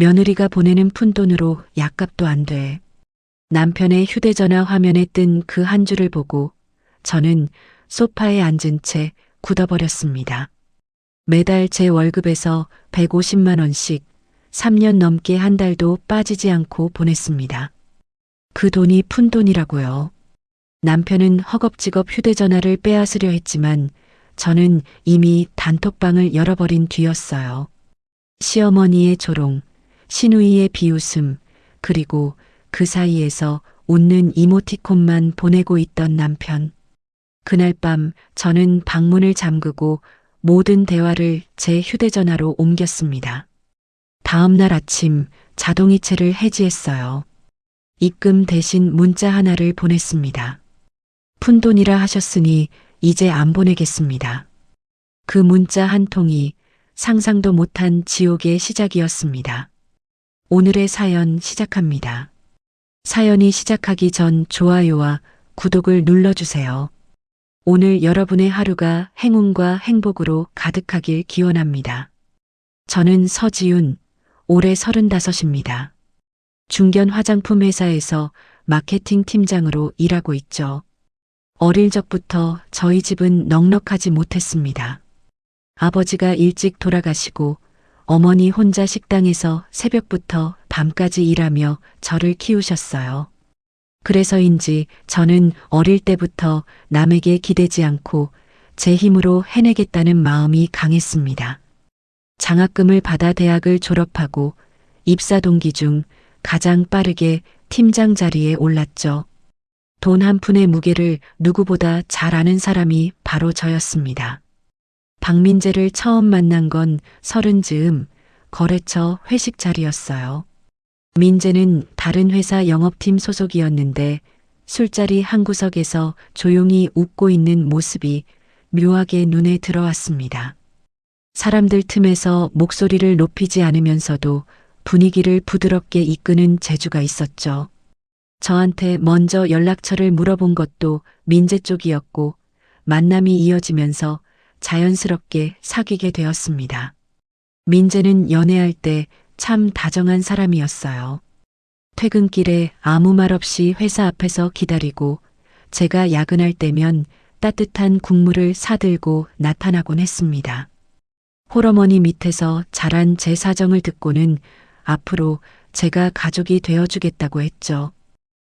며느리가 보내는 푼돈으로 약값도 안 돼. 남편의 휴대전화 화면에 뜬 그 한 줄을 보고 저는 소파에 앉은 채 굳어버렸습니다. 매달 제 월급에서 150만 원씩 3년 넘게 한 달도 빠지지 않고 보냈습니다. 그 돈이 푼돈이라고요. 남편은 허겁지겁 휴대전화를 빼앗으려 했지만 저는 이미 단톡방을 열어버린 뒤였어요. 시어머니의 조롱, 시누이의 비웃음, 그리고 그 사이에서 웃는 이모티콘만 보내고 있던 남편. 그날 밤 저는 방문을 잠그고 모든 대화를 제 휴대전화로 옮겼습니다. 다음 날 아침 자동이체를 해지했어요. 입금 대신 문자 하나를 보냈습니다. 푼돈이라 하셨으니 이제 안 보내겠습니다. 그 문자 한 통이 상상도 못한 지옥의 시작이었습니다. 오늘의 사연 시작합니다. 사연이 시작하기 전 좋아요와 구독을 눌러주세요. 오늘 여러분의 하루가 행운과 행복으로 가득하길 기원합니다. 저는 서지윤, 올해 35입니다. 중견 화장품 회사에서 마케팅 팀장으로 일하고 있죠. 어릴 적부터 저희 집은 넉넉하지 못했습니다. 아버지가 일찍 돌아가시고 어머니 혼자 식당에서 새벽부터 밤까지 일하며 저를 키우셨어요. 그래서인지 저는 어릴 때부터 남에게 기대지 않고 제 힘으로 해내겠다는 마음이 강했습니다. 장학금을 받아 대학을 졸업하고 입사 동기 중 가장 빠르게 팀장 자리에 올랐죠. 돈 한 푼의 무게를 누구보다 잘 아는 사람이 바로 저였습니다. 박민재를 처음 만난 건 30즈음 거래처 회식 자리였어요. 민재는 다른 회사 영업팀 소속이었는데 술자리 한 구석에서 조용히 웃고 있는 모습이 묘하게 눈에 들어왔습니다. 사람들 틈에서 목소리를 높이지 않으면서도 분위기를 부드럽게 이끄는 재주가 있었죠. 저한테 먼저 연락처를 물어본 것도 민재 쪽이었고 만남이 이어지면서 자연스럽게 사귀게 되었습니다. 민재는 연애할 때 참 다정한 사람이었어요. 퇴근길에 아무 말 없이 회사 앞에서 기다리고 제가 야근할 때면 따뜻한 국물을 사들고 나타나곤 했습니다. 홀어머니 밑에서 자란 제 사정을 듣고는 앞으로 제가 가족이 되어주겠다고 했죠.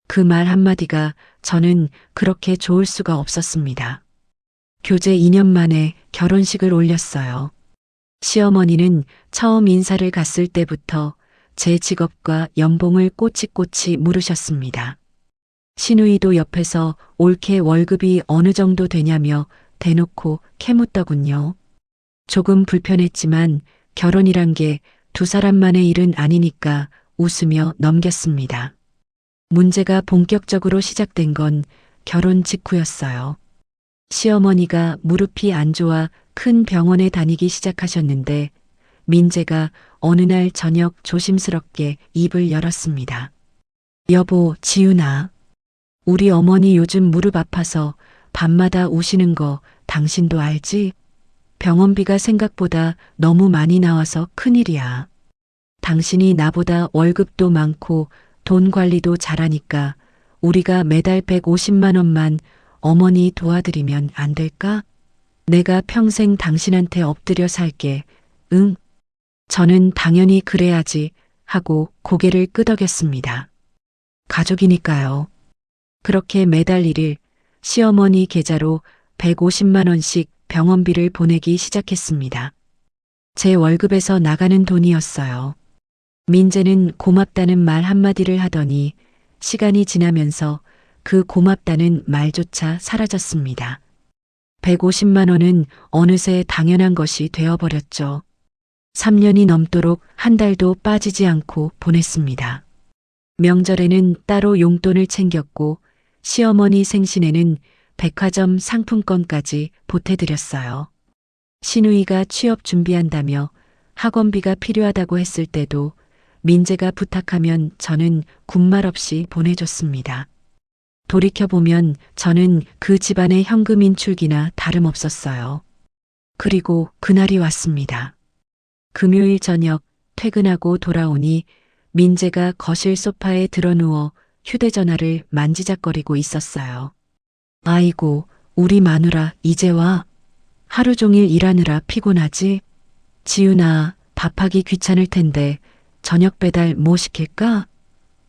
그 말 한마디가 저는 그렇게 좋을 수가 없었습니다. 교제 2년 만에 결혼식을 올렸어요. 시어머니는 처음 인사를 갔을 때부터 제 직업과 연봉을 꼬치꼬치 물으셨습니다. 시누이도 옆에서 올케 월급이 어느 정도 되냐며 대놓고 캐묻더군요. 조금 불편했지만 결혼이란 게 두 사람만의 일은 아니니까 웃으며 넘겼습니다. 문제가 본격적으로 시작된 건 결혼 직후였어요. 시어머니가 무릎이 안 좋아 큰 병원에 다니기 시작하셨는데 민재가 어느 날 저녁 조심스럽게 입을 열었습니다. 여보, 지윤아. 우리 어머니 요즘 무릎 아파서 밤마다 우시는 거 당신도 알지? 병원비가 생각보다 너무 많이 나와서 큰일이야. 당신이 나보다 월급도 많고 돈 관리도 잘하니까 우리가 매달 150만 원만 어머니 도와드리면 안 될까? 내가 평생 당신한테 엎드려 살게. 응? 저는 당연히 그래야지 하고 고개를 끄덕였습니다. 가족이니까요. 그렇게 매달 1일 시어머니 계좌로 150만 원씩 병원비를 보내기 시작했습니다. 제 월급에서 나가는 돈이었어요. 민재는 고맙다는 말 한마디를 하더니 시간이 지나면서 그 고맙다는 말조차 사라졌습니다. 150만 원은 어느새 당연한 것이 되어버렸죠. 3년이 넘도록 한 달도 빠지지 않고 보냈습니다. 명절에는 따로 용돈을 챙겼고 시어머니 생신에는 백화점 상품권까지 보태드렸어요. 시누이가 취업 준비한다며 학원비가 필요하다고 했을 때도 민재가 부탁하면 저는 군말 없이 보내줬습니다. 돌이켜보면 저는 그 집안의 현금 인출기나 다름없었어요. 그리고 그날이 왔습니다. 금요일 저녁 퇴근하고 돌아오니 민재가 거실 소파에 드러누워 휴대전화를 만지작거리고 있었어요. 아이고, 우리 마누라 이제 와. 하루 종일 일하느라 피곤하지? 지윤아, 밥하기 귀찮을 텐데 저녁 배달 뭐 시킬까?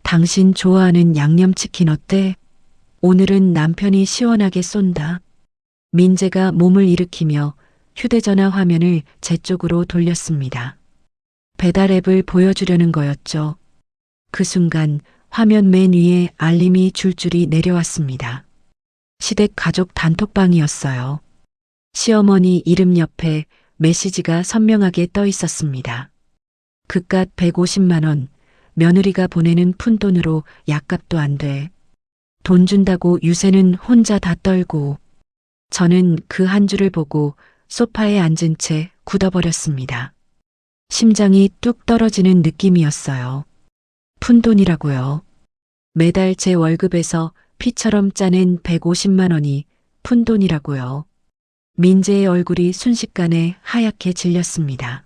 당신 좋아하는 양념치킨 어때? 오늘은 남편이 시원하게 쏜다. 민재가 몸을 일으키며 휴대전화 화면을 제 쪽으로 돌렸습니다. 배달 앱을 보여주려는 거였죠. 그 순간 화면 맨 위에 알림이 줄줄이 내려왔습니다. 시댁 가족 단톡방이었어요. 시어머니 이름 옆에 메시지가 선명하게 떠 있었습니다. 그깟 150만 원, 며느리가 보내는 푼돈으로 약값도 안 돼. 돈 준다고 유세는 혼자 다 떨고. 저는 그 한 줄을 보고 소파에 앉은 채 굳어버렸습니다. 심장이 뚝 떨어지는 느낌이었어요. 푼돈이라고요. 매달 제 월급에서 피처럼 짜낸 150만 원이 푼돈이라고요. 민재의 얼굴이 순식간에 하얗게 질렸습니다.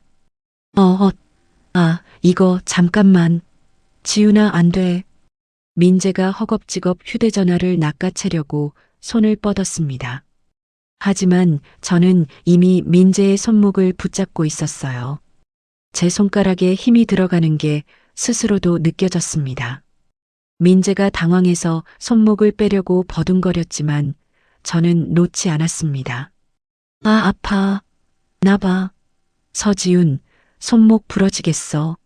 이거 잠깐만. 지윤아, 안 돼. 민재가 허겁지겁 휴대전화를 낚아채려고 손을 뻗었습니다. 하지만 저는 이미 민재의 손목을 붙잡고 있었어요. 제 손가락에 힘이 들어가는 게 스스로도 느껴졌습니다. 민재가 당황해서 손목을 빼려고 버둥거렸지만 저는 놓지 않았습니다. 아파. 나봐. 서지윤, 손목 부러지겠어.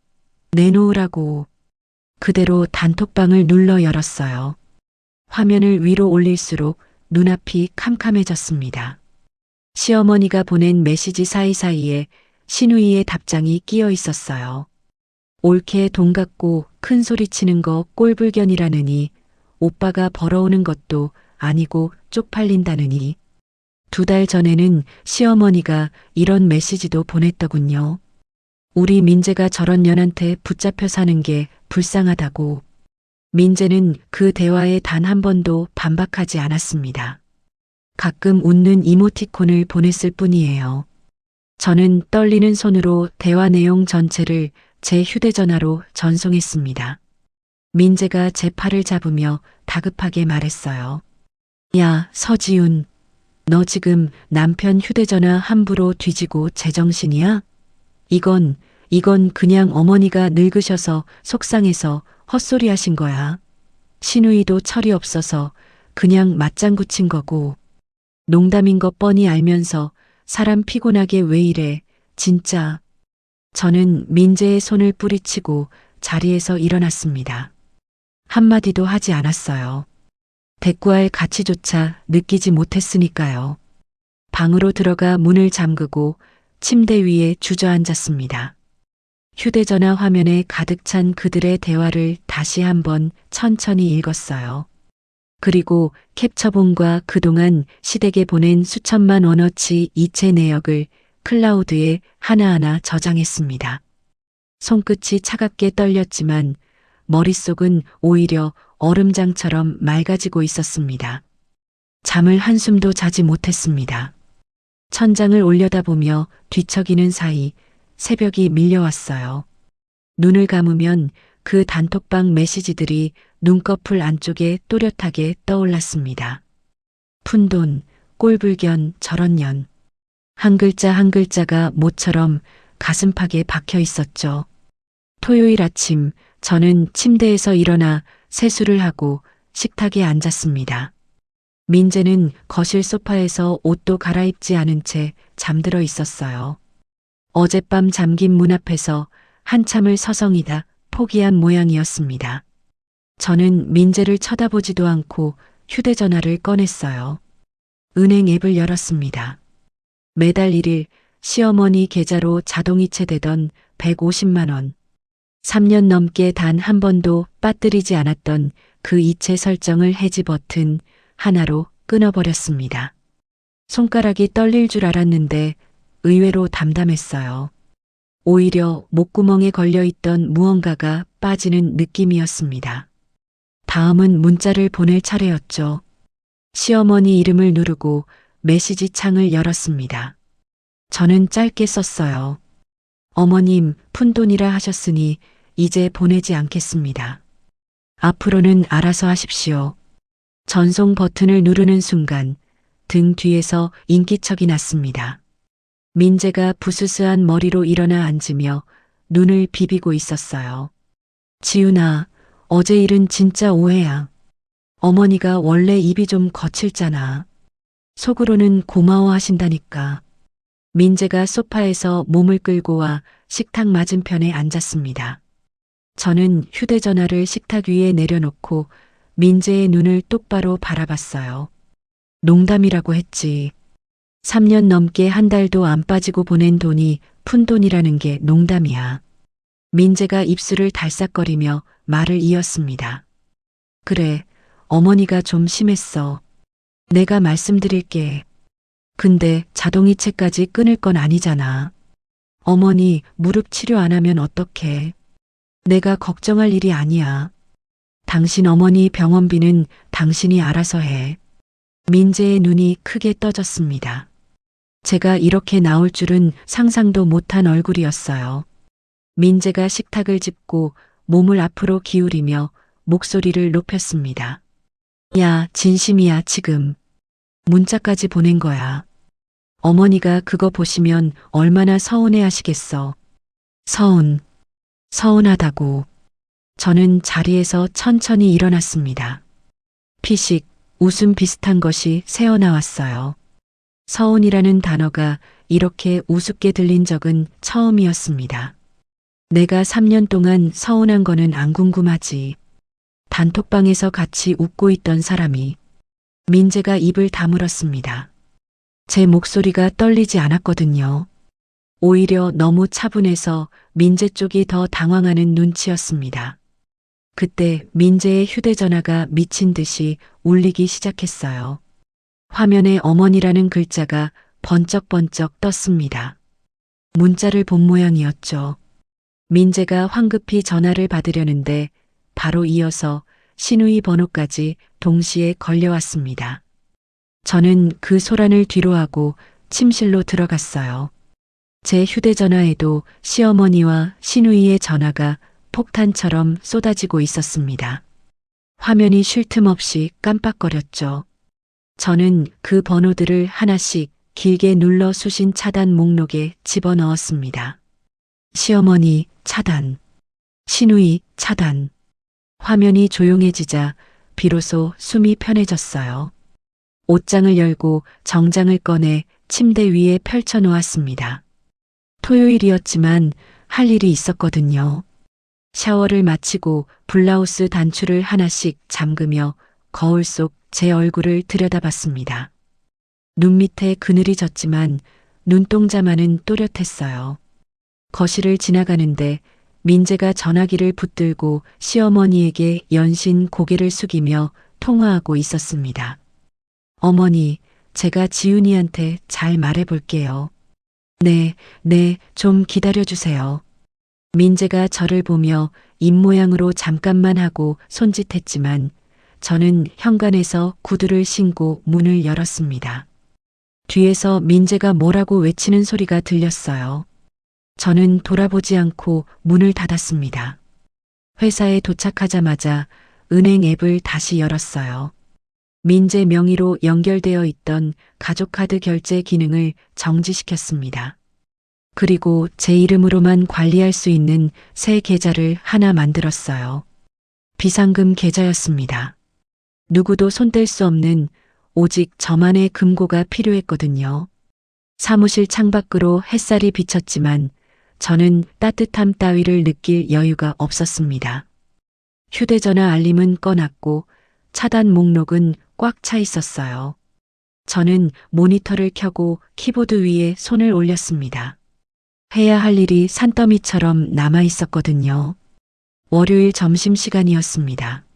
내놓으라고. 그대로 단톡방을 눌러 열었어요. 화면을 위로 올릴수록 눈앞이 캄캄해졌습니다. 시어머니가 보낸 메시지 사이사이에 신우이의 답장이 끼어 있었어요. 옳게 돈 갖고 큰 소리 치는 거 꼴불견이라느니, 오빠가 벌어오는 것도 아니고 쪽팔린다느니. 2달 전에는 시어머니가 이런 메시지도 보냈더군요. 우리 민재가 저런 년한테 붙잡혀 사는 게 불쌍하다고. 민재는 그 대화에 단 한 번도 반박하지 않았습니다. 가끔 웃는 이모티콘을 보냈을 뿐이에요. 저는 떨리는 손으로 대화 내용 전체를 제 휴대전화로 전송했습니다. 민재가 제 팔을 잡으며 다급하게 말했어요. 야, 서지윤. 너 지금 남편 휴대전화 함부로 뒤지고 제정신이야? 이건 그냥 어머니가 늙으셔서 속상해서 헛소리 하신 거야. 신우이도 철이 없어서 그냥 맞장구 친 거고. 농담인 거 뻔히 알면서 사람 피곤하게 왜 이래, 진짜. 저는 민재의 손을 뿌리치고 자리에서 일어났습니다. 한마디도 하지 않았어요. 대꾸할 가치조차 느끼지 못했으니까요. 방으로 들어가 문을 잠그고 침대 위에 주저앉았습니다. 휴대전화 화면에 가득 찬 그들의 대화를 다시 한번 천천히 읽었어요. 그리고 캡처본과 그동안 시댁에 보낸 수천만 원어치 이체 내역을 클라우드에 하나하나 저장했습니다. 손끝이 차갑게 떨렸지만 머릿속은 오히려 얼음장처럼 맑아지고 있었습니다. 잠을 한숨도 자지 못했습니다. 천장을 올려다보며 뒤척이는 사이 새벽이 밀려왔어요. 눈을 감으면 그 단톡방 메시지들이 눈꺼풀 안쪽에 또렷하게 떠올랐습니다. 푼돈, 꼴불견, 저런 년. 한 글자 한 글자가 모처럼 가슴팍에 박혀 있었죠. 토요일 아침 저는 침대에서 일어나 세수를 하고 식탁에 앉았습니다. 민재는 거실 소파에서 옷도 갈아입지 않은 채 잠들어 있었어요. 어젯밤 잠긴 문 앞에서 한참을 서성이다 포기한 모양이었습니다. 저는 민재를 쳐다보지도 않고 휴대전화를 꺼냈어요. 은행 앱을 열었습니다. 매달 1일 시어머니 계좌로 자동이체되던 150만 원. 3년 넘게 단 한 번도 빠뜨리지 않았던 그 이체 설정을 해지 버튼 하나로 끊어버렸습니다. 손가락이 떨릴 줄 알았는데 의외로 담담했어요. 오히려 목구멍에 걸려있던 무언가가 빠지는 느낌이었습니다. 다음은 문자를 보낼 차례였죠. 시어머니 이름을 누르고 메시지 창을 열었습니다. 저는 짧게 썼어요. 어머님, 푼돈이라 하셨으니 이제 보내지 않겠습니다. 앞으로는 알아서 하십시오. 전송 버튼을 누르는 순간 등 뒤에서 인기척이 났습니다. 민재가 부스스한 머리로 일어나 앉으며 눈을 비비고 있었어요. 지훈아, 어제 일은 진짜 오해야. 어머니가 원래 입이 좀 거칠잖아. 속으로는 고마워하신다니까. 민재가 소파에서 몸을 끌고 와 식탁 맞은편에 앉았습니다. 저는 휴대전화를 식탁 위에 내려놓고 민재의 눈을 똑바로 바라봤어요. 농담이라고 했지. 3년 넘게 한 달도 안 빠지고 보낸 돈이 푼돈이라는 게 농담이야. 민재가 입술을 달싹거리며 말을 이었습니다. 그래, 어머니가 좀 심했어. 내가 말씀드릴게. 근데 자동이체까지 끊을 건 아니잖아. 어머니 무릎 치료 안 하면 어떡해. 내가 걱정할 일이 아니야. 당신 어머니 병원비는 당신이 알아서 해. 민재의 눈이 크게 떠졌습니다. 제가 이렇게 나올 줄은 상상도 못한 얼굴이었어요. 민재가 식탁을 짚고 몸을 앞으로 기울이며 목소리를 높였습니다. 야, 진심이야, 지금. 문자까지 보낸 거야. 어머니가 그거 보시면 얼마나 서운해 하시겠어. 서운하다고. 저는 자리에서 천천히 일어났습니다. 피식, 웃음 비슷한 것이 새어나왔어요. 서운이라는 단어가 이렇게 우습게 들린 적은 처음이었습니다. 내가 3년 동안 서운한 거는 안 궁금하지. 단톡방에서 같이 웃고 있던 사람이. 민재가 입을 다물었습니다. 제 목소리가 떨리지 않았거든요. 오히려 너무 차분해서 민재 쪽이 더 당황하는 눈치였습니다. 그때 민재의 휴대전화가 미친 듯이 울리기 시작했어요. 화면에 어머니라는 글자가 번쩍번쩍 떴습니다. 문자를 본 모양이었죠. 민재가 황급히 전화를 받으려는데 바로 이어서 신우이 번호까지 동시에 걸려왔습니다. 저는 그 소란을 뒤로하고 침실로 들어갔어요. 제 휴대전화에도 시어머니와 신우이의 전화가 폭탄처럼 쏟아지고 있었습니다. 화면이 쉴 틈 없이 깜빡거렸죠. 저는 그 번호들을 하나씩 길게 눌러 수신 차단 목록에 집어넣었습니다. 시어머니 차단, 신우이 차단. 화면이 조용해지자 비로소 숨이 편해졌어요. 옷장을 열고 정장을 꺼내 침대 위에 펼쳐 놓았습니다. 토요일이었지만 할 일이 있었거든요. 샤워를 마치고 블라우스 단추를 하나씩 잠그며 거울 속 제 얼굴을 들여다봤습니다. 눈 밑에 그늘이 졌지만 눈동자만은 또렷했어요. 거실을 지나가는데 민재가 전화기를 붙들고 시어머니에게 연신 고개를 숙이며 통화하고 있었습니다. 어머니, 제가 지훈이한테 잘 말해볼게요. 네, 좀 기다려주세요. 민재가 저를 보며 입모양으로 잠깐만 하고 손짓했지만 저는 현관에서 구두를 신고 문을 열었습니다. 뒤에서 민재가 뭐라고 외치는 소리가 들렸어요. 저는 돌아보지 않고 문을 닫았습니다. 회사에 도착하자마자 은행 앱을 다시 열었어요. 민재 명의로 연결되어 있던 가족카드 결제 기능을 정지시켰습니다. 그리고 제 이름으로만 관리할 수 있는 새 계좌를 하나 만들었어요. 비상금 계좌였습니다. 누구도 손댈 수 없는 오직 저만의 금고가 필요했거든요. 사무실 창밖으로 햇살이 비쳤지만 저는 따뜻함 따위를 느낄 여유가 없었습니다. 휴대전화 알림은 꺼놨고 차단 목록은 꽉 차 있었어요. 저는 모니터를 켜고 키보드 위에 손을 올렸습니다. 해야 할 일이 산더미처럼 남아 있었거든요. 월요일 점심시간이었습니다.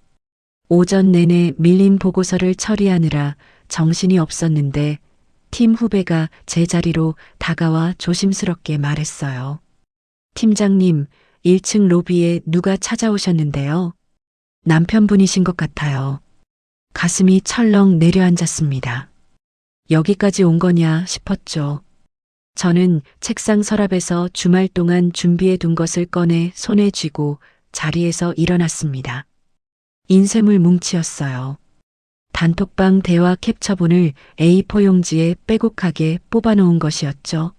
오전 내내 밀린 보고서를 처리하느라 정신이 없었는데 팀 후배가 제 자리로 다가와 조심스럽게 말했어요. 팀장님, 1층 로비에 누가 찾아오셨는데요. 남편분이신 것 같아요. 가슴이 철렁 내려앉았습니다. 여기까지 온 거냐 싶었죠. 저는 책상 서랍에서 주말 동안 준비해 둔 것을 꺼내 손에 쥐고 자리에서 일어났습니다. 인쇄물 뭉치였어요. 단톡방 대화 캡처본을 A4 용지에 빼곡하게 뽑아놓은 것이었죠.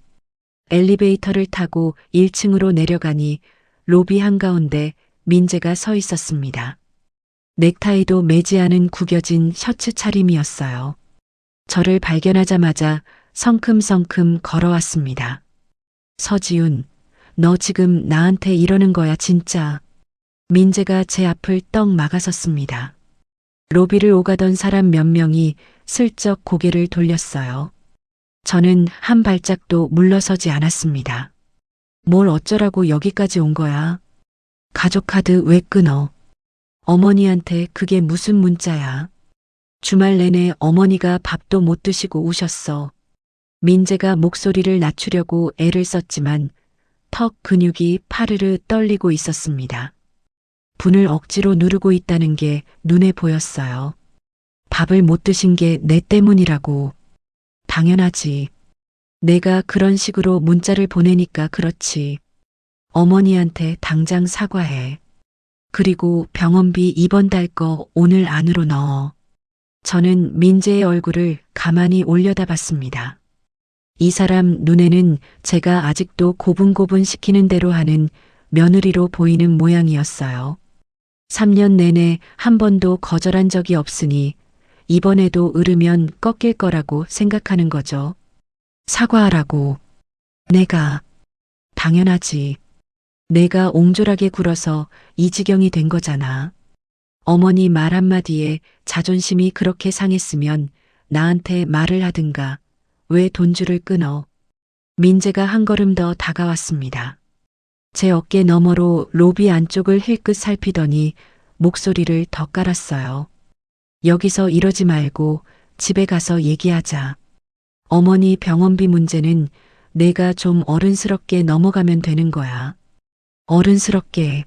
엘리베이터를 타고 1층으로 내려가니 로비 한가운데 민재가 서 있었습니다. 넥타이도 매지 않은 구겨진 셔츠 차림이었어요. 저를 발견하자마자 성큼성큼 걸어왔습니다. 서지훈, 너 지금 나한테 이러는 거야 진짜. 민재가 제 앞을 떡 막아섰습니다. 로비를 오가던 사람 몇 명이 슬쩍 고개를 돌렸어요. 저는 한 발짝도 물러서지 않았습니다. 뭘 어쩌라고 여기까지 온 거야? 가족 카드 왜 끊어? 어머니한테 그게 무슨 문자야? 주말 내내 어머니가 밥도 못 드시고 우셨어. 민재가 목소리를 낮추려고 애를 썼지만 턱 근육이 파르르 떨리고 있었습니다. 분을 억지로 누르고 있다는 게 눈에 보였어요. 밥을 못 드신 게 내 때문이라고. 당연하지. 내가 그런 식으로 문자를 보내니까 그렇지. 어머니한테 당장 사과해. 그리고 병원비 이번 달 거 오늘 안으로 넣어. 저는 민재의 얼굴을 가만히 올려다봤습니다. 이 사람 눈에는 제가 아직도 고분고분 시키는 대로 하는 며느리로 보이는 모양이었어요. 3년 내내 한 번도 거절한 적이 없으니 이번에도 으르면 꺾일 거라고 생각하는 거죠. 사과하라고. 내가. 당연하지. 내가 옹졸하게 굴어서 이 지경이 된 거잖아. 어머니 말 한마디에 자존심이 그렇게 상했으면 나한테 말을 하든가. 왜 돈줄을 끊어? 민재가 한 걸음 더 다가왔습니다. 제 어깨 너머로 로비 안쪽을 힐끗 살피더니 목소리를 더 깔았어요. 여기서 이러지 말고 집에 가서 얘기하자. 어머니 병원비 문제는 내가 좀 어른스럽게 넘어가면 되는 거야. 어른스럽게.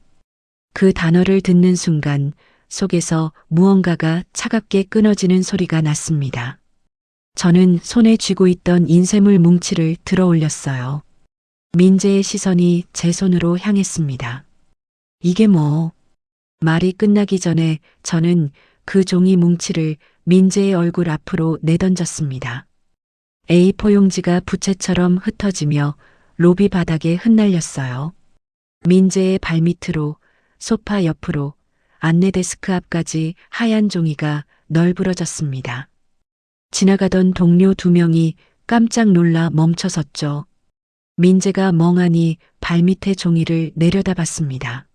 그 단어를 듣는 순간 속에서 무언가가 차갑게 끊어지는 소리가 났습니다. 저는 손에 쥐고 있던 인쇄물 뭉치를 들어 올렸어요. 민재의 시선이 제 손으로 향했습니다. 이게 뭐? 말이 끝나기 전에 저는 그 종이 뭉치를 민재의 얼굴 앞으로 내던졌습니다. A4 용지가 부채처럼 흩어지며 로비 바닥에 흩날렸어요. 민재의 발밑으로, 소파 옆으로, 안내 데스크 앞까지 하얀 종이가 널브러졌습니다. 지나가던 동료 2명이 깜짝 놀라 멈춰섰죠. 민재가 멍하니 발밑의 종이를 내려다봤습니다.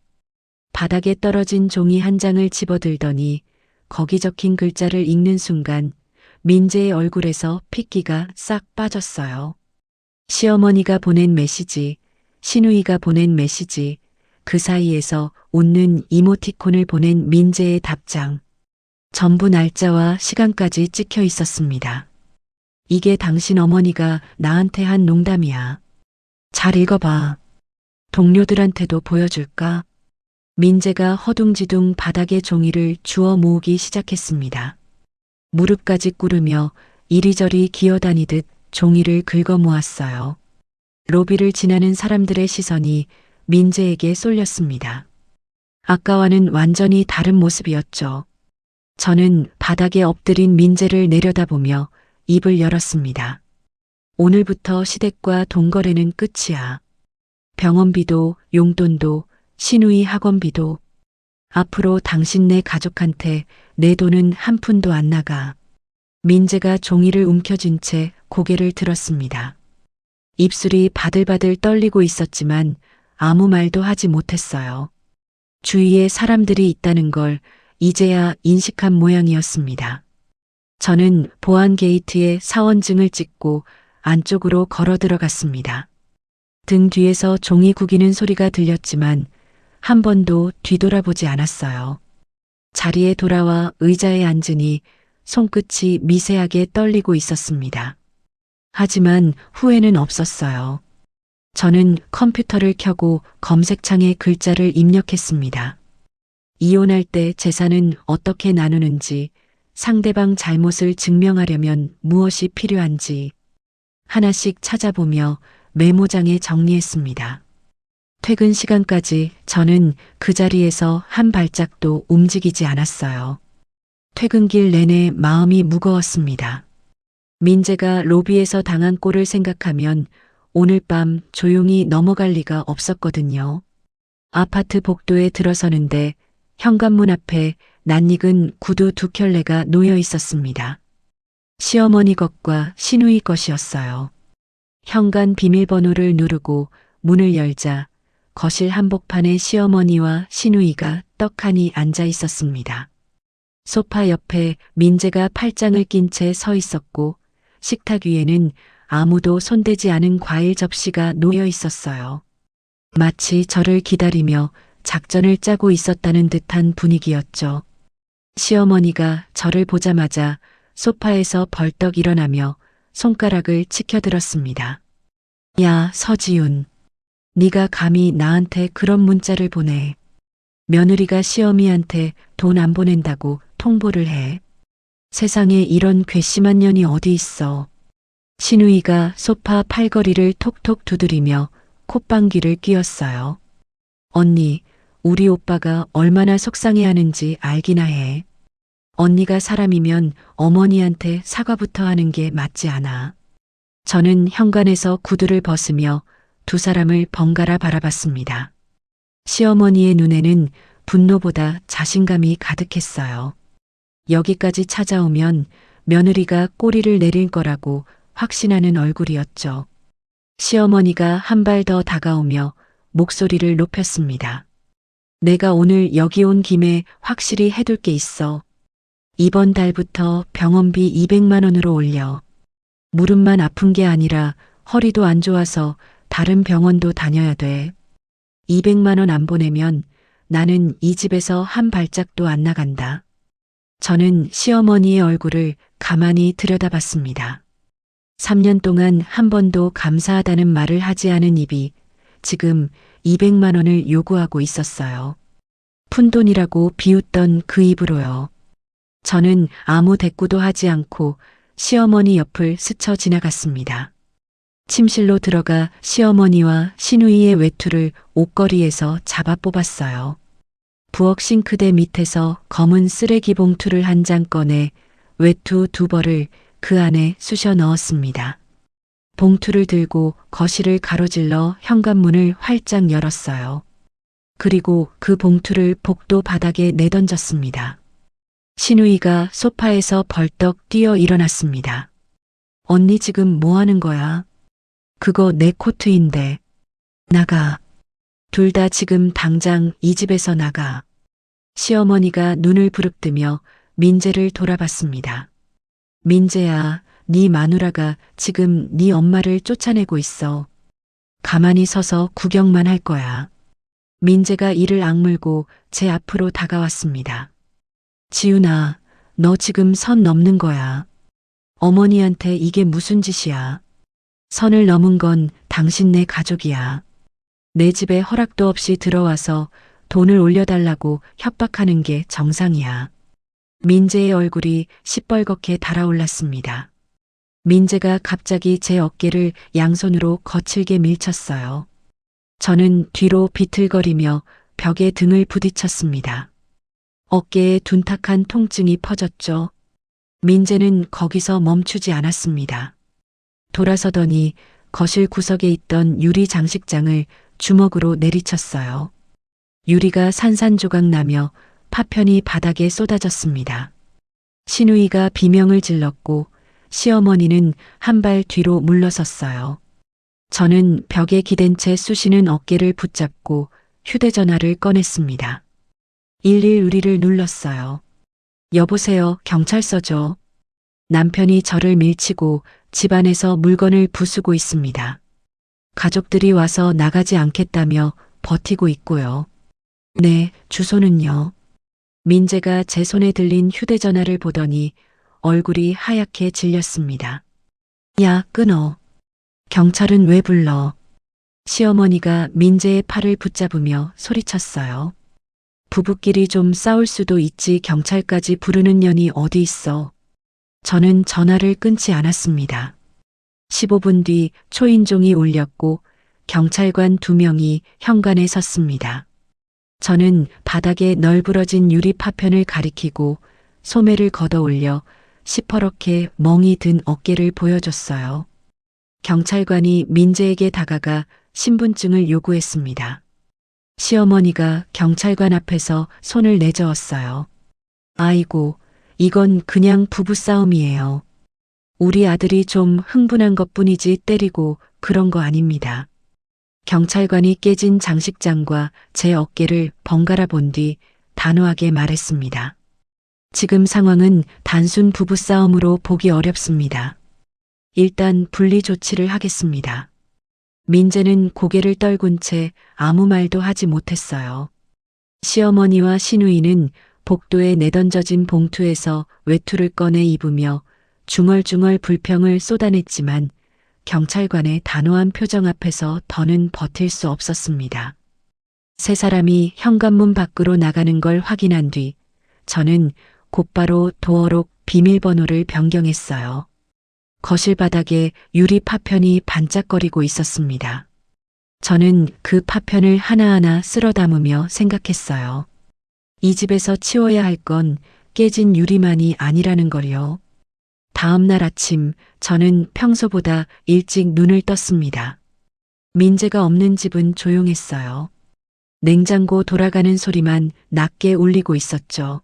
바닥에 떨어진 종이 한 장을 집어들더니 거기 적힌 글자를 읽는 순간 민재의 얼굴에서 핏기가 싹 빠졌어요. 시어머니가 보낸 메시지, 시누이가 보낸 메시지, 그 사이에서 웃는 이모티콘을 보낸 민재의 답장. 전부 날짜와 시간까지 찍혀 있었습니다. 이게 당신 어머니가 나한테 한 농담이야. 잘 읽어봐. 동료들한테도 보여줄까? 민재가 허둥지둥 바닥에 종이를 주워 모으기 시작했습니다. 무릎까지 꿇으며 이리저리 기어다니듯 종이를 긁어 모았어요. 로비를 지나는 사람들의 시선이 민재에게 쏠렸습니다. 아까와는 완전히 다른 모습이었죠. 저는 바닥에 엎드린 민재를 내려다보며 입을 열었습니다. 오늘부터 시댁과 돈거래는 끝이야. 병원비도 용돈도 시누이 학원비도. 앞으로 당신네 가족한테 내 돈은 한 푼도 안 나가. 민재가 종이를 움켜쥔 채 고개를 들었습니다. 입술이 바들바들 떨리고 있었지만 아무 말도 하지 못했어요. 주위에 사람들이 있다는 걸 이제야 인식한 모양이었습니다. 저는 보안 게이트에 사원증을 찍고 안쪽으로 걸어 들어갔습니다. 등 뒤에서 종이 구기는 소리가 들렸지만 한 번도 뒤돌아보지 않았어요. 자리에 돌아와 의자에 앉으니 손끝이 미세하게 떨리고 있었습니다. 하지만 후회는 없었어요. 저는 컴퓨터를 켜고 검색창에 글자를 입력했습니다. 이혼할 때 재산은 어떻게 나누는지, 상대방 잘못을 증명하려면 무엇이 필요한지, 하나씩 찾아보며 메모장에 정리했습니다. 퇴근 시간까지 저는 그 자리에서 한 발짝도 움직이지 않았어요. 퇴근길 내내 마음이 무거웠습니다. 민재가 로비에서 당한 꼴을 생각하면 오늘 밤 조용히 넘어갈 리가 없었거든요. 아파트 복도에 들어서는데 현관문 앞에 낯익은 구두 2켤레가 놓여 있었습니다. 시어머니 것과 시누이 것이었어요. 현관 비밀번호를 누르고 문을 열자 거실 한복판에 시어머니와 시누이가 떡하니 앉아 있었습니다. 소파 옆에 민재가 팔짱을 낀 채 서 있었고 식탁 위에는 아무도 손대지 않은 과일 접시가 놓여 있었어요. 마치 저를 기다리며 작전을 짜고 있었다는 듯한 분위기였죠. 시어머니가 저를 보자마자 소파에서 벌떡 일어나며 손가락을 치켜들었습니다. 야, 서지훈. 네가 감히 나한테 그런 문자를 보내. 며느리가 시어미한테 돈 안 보낸다고 통보를 해. 세상에 이런 괘씸한 년이 어디 있어. 시누이가 소파 팔걸이를 톡톡 두드리며 콧방귀를 뀌었어요. 언니, 우리 오빠가 얼마나 속상해하는지 알기나 해. 언니가 사람이면 어머니한테 사과부터 하는 게 맞지 않아. 저는 현관에서 구두를 벗으며 두 사람을 번갈아 바라봤습니다. 시어머니의 눈에는 분노보다 자신감이 가득했어요. 여기까지 찾아오면 며느리가 꼬리를 내릴 거라고 확신하는 얼굴이었죠. 시어머니가 한 발 더 다가오며 목소리를 높였습니다. 내가 오늘 여기 온 김에 확실히 해둘 게 있어. 이번 달부터 병원비 200만 원으로 올려. 무릎만 아픈 게 아니라 허리도 안 좋아서 다른 병원도 다녀야 돼. 200만 원 안 보내면 나는 이 집에서 한 발짝도 안 나간다. 저는 시어머니의 얼굴을 가만히 들여다봤습니다. 3년 동안 한 번도 감사하다는 말을 하지 않은 입이 지금 200만 원을 요구하고 있었어요. 푼돈이라고 비웃던 그 입으로요. 저는 아무 대꾸도 하지 않고 시어머니 옆을 스쳐 지나갔습니다. 침실로 들어가 시어머니와 시누이의 외투를 옷걸이에서 잡아 뽑았어요. 부엌 싱크대 밑에서 검은 쓰레기 봉투를 한 장 꺼내 외투 2벌을 그 안에 쑤셔 넣었습니다. 봉투를 들고 거실을 가로질러 현관문을 활짝 열었어요. 그리고 그 봉투를 복도 바닥에 내던졌습니다. 시누이가 소파에서 벌떡 뛰어 일어났습니다. 언니 지금 뭐 하는 거야? 그거 내 코트인데. 나가. 둘 다 지금 당장 이 집에서 나가. 시어머니가 눈을 부릅뜨며 민재를 돌아봤습니다. 민재야, 네 마누라가 지금 네 엄마를 쫓아내고 있어. 가만히 서서 구경만 할 거야. 민재가 이를 악물고 제 앞으로 다가왔습니다. 지훈아, 너 지금 선 넘는 거야. 어머니한테 이게 무슨 짓이야. 선을 넘은 건 당신네 가족이야. 내 집에 허락도 없이 들어와서 돈을 올려달라고 협박하는 게 정상이야. 민재의 얼굴이 시뻘겋게 달아올랐습니다. 민재가 갑자기 제 어깨를 양손으로 거칠게 밀쳤어요. 저는 뒤로 비틀거리며 벽에 등을 부딪혔습니다. 어깨에 둔탁한 통증이 퍼졌죠. 민재는 거기서 멈추지 않았습니다. 돌아서더니 거실 구석에 있던 유리 장식장을 주먹으로 내리쳤어요. 유리가 산산조각 나며 파편이 바닥에 쏟아졌습니다. 시누이가 비명을 질렀고 시어머니는 한 발 뒤로 물러섰어요. 저는 벽에 기댄 채 쑤시는 어깨를 붙잡고 휴대전화를 꺼냈습니다. 11 의리를 눌렀어요. 여보세요, 경찰서죠. 남편이 저를 밀치고 집안에서 물건을 부수고 있습니다. 가족들이 와서 나가지 않겠다며 버티고 있고요. 네, 주소는요. 민재가 제 손에 들린 휴대전화를 보더니 얼굴이 하얗게 질렸습니다. 야, 끊어. 경찰은 왜 불러? 시어머니가 민재의 팔을 붙잡으며 소리쳤어요. 부부끼리 좀 싸울 수도 있지 경찰까지 부르는 년이 어디 있어. 저는 전화를 끊지 않았습니다. 15분 뒤 초인종이 울렸고 경찰관 2명이 현관에 섰습니다. 저는 바닥에 널브러진 유리 파편을 가리키고 소매를 걷어 올려 시퍼렇게 멍이 든 어깨를 보여줬어요. 경찰관이 민재에게 다가가 신분증을 요구했습니다. 시어머니가 경찰관 앞에서 손을 내저었어요. 아이고, 이건 그냥 부부싸움이에요. 우리 아들이 좀 흥분한 것뿐이지 때리고 그런 거 아닙니다. 경찰관이 깨진 장식장과 제 어깨를 번갈아 본 뒤 단호하게 말했습니다. 지금 상황은 단순 부부싸움으로 보기 어렵습니다. 일단 분리 조치를 하겠습니다. 민재는 고개를 떨군 채 아무 말도 하지 못했어요. 시어머니와 시누이는 복도에 내던져진 봉투에서 외투를 꺼내 입으며 중얼중얼 불평을 쏟아냈지만 경찰관의 단호한 표정 앞에서 더는 버틸 수 없었습니다. 세 사람이 현관문 밖으로 나가는 걸 확인한 뒤 저는 곧바로 도어록 비밀번호를 변경했어요. 거실 바닥에 유리 파편이 반짝거리고 있었습니다. 저는 그 파편을 하나하나 쓸어 담으며 생각했어요. 이 집에서 치워야 할 건 깨진 유리만이 아니라는 걸요. 다음 날 아침 저는 평소보다 일찍 눈을 떴습니다. 민재가 없는 집은 조용했어요. 냉장고 돌아가는 소리만 낮게 울리고 있었죠.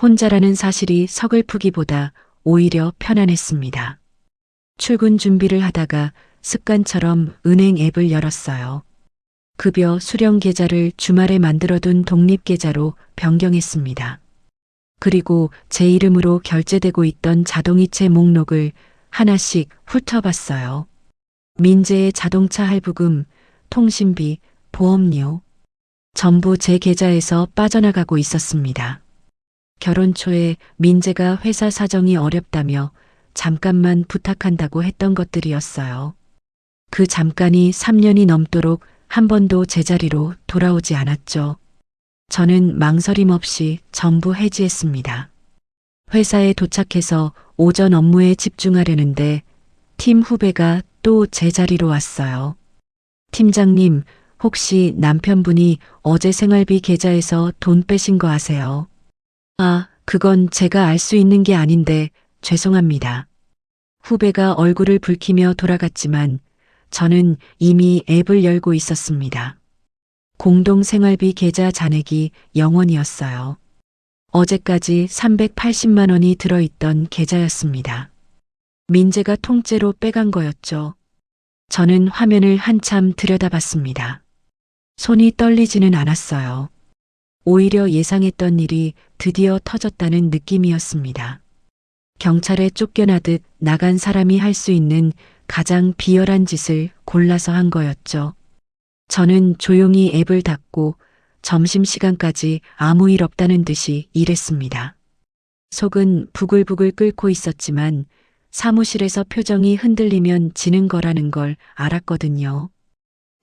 혼자라는 사실이 서글프기보다 오히려 편안했습니다. 출근 준비를 하다가 습관처럼 은행 앱을 열었어요. 급여 수령 계좌를 주말에 만들어둔 독립계좌로 변경했습니다. 그리고 제 이름으로 결제되고 있던 자동이체 목록을 하나씩 훑어봤어요. 민재의 자동차 할부금, 통신비, 보험료 전부 제 계좌에서 빠져나가고 있었습니다. 결혼 초에 민재가 회사 사정이 어렵다며 잠깐만 부탁한다고 했던 것들이었어요. 그 잠깐이 3년이 넘도록 한 번도 제자리로 돌아오지 않았죠. 저는 망설임 없이 전부 해지했습니다. 회사에 도착해서 오전 업무에 집중하려는데 팀 후배가 또 제자리로 왔어요. 팀장님, 혹시 남편분이 어제 생활비 계좌에서 돈 빼신 거 아세요? 아, 그건 제가 알 수 있는 게 아닌데 죄송합니다. 후배가 얼굴을 붉히며 돌아갔지만 저는 이미 앱을 열고 있었습니다. 공동 생활비 계좌 잔액이 0원이었어요. 어제까지 380만 원이 들어있던 계좌였습니다. 민재가 통째로 빼간 거였죠. 저는 화면을 한참 들여다봤습니다. 손이 떨리지는 않았어요. 오히려 예상했던 일이 드디어 터졌다는 느낌이었습니다. 경찰에 쫓겨나듯 나간 사람이 할 수 있는 가장 비열한 짓을 골라서 한 거였죠. 저는 조용히 앱을 닫고 점심시간까지 아무 일 없다는 듯이 일했습니다. 속은 부글부글 끓고 있었지만 사무실에서 표정이 흔들리면 지는 거라는 걸 알았거든요.